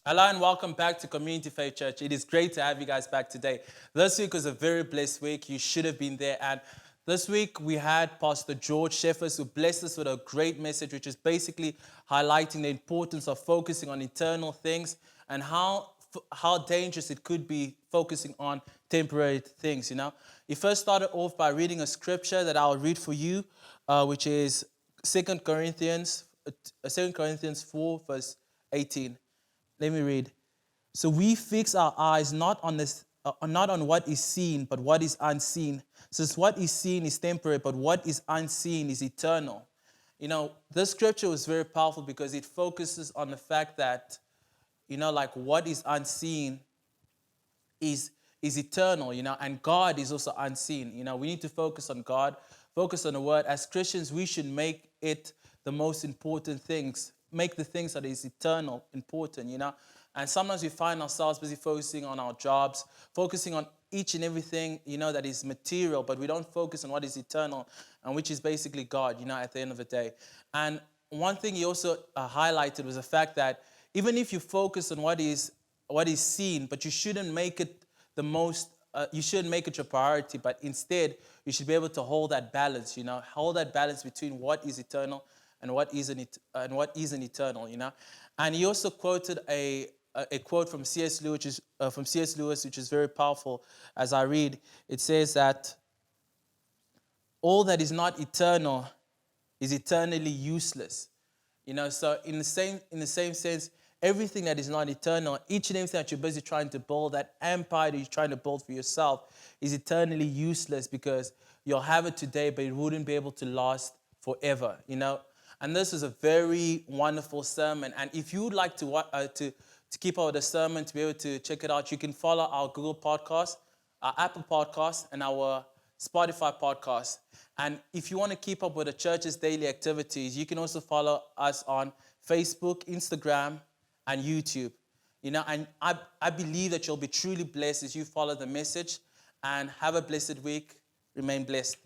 Hello and welcome back to Community Faith Church. It is great to have you guys back today. This week was a very blessed week. You should have been there. And this week we had Pastor George Scheffers who blessed us with a great message, which is basically highlighting the importance of focusing on eternal things and how dangerous it could be focusing on temporary things. He first started off by reading a scripture that I'll read for you, which is 2 Corinthians 4, verse 18. Let me read. So we fix our eyes not on what is seen, but what is unseen. Since what is seen is temporary, but what is unseen is eternal. This scripture was very powerful because it focuses on the fact that, like what is unseen is eternal, and God is also unseen. We need to focus on God, focus on the word. As Christians, we should make it the most important things. Make the things that is eternal important, And sometimes we find ourselves busy focusing on our jobs, focusing on each and everything, that is material, but we don't focus on what is eternal, and which is basically God, at the end of the day. And one thing he also highlighted was the fact that even if you focus on what is seen, but you shouldn't make it you shouldn't make it your priority, but instead you should be able to hold that balance, hold that balance between what is eternal and what isn't eternal, And he also quoted a quote from C.S. Lewis, which is very powerful. As I read, it says that all that is not eternal is eternally useless. So in the same sense, everything that is not eternal, each and everything that you're busy trying to build, that empire that you're trying to build for yourself, is eternally useless because you'll have it today, but it wouldn't be able to last forever, And this is a very wonderful sermon. And if you would like to keep up with the sermon, to be able to check it out, you can follow our Google Podcast, our Apple Podcast, and our Spotify podcast. And if you want to keep up with the church's daily activities, you can also follow us on Facebook, Instagram, and YouTube. And I believe that you'll be truly blessed as you follow the message. And have a blessed week. Remain blessed.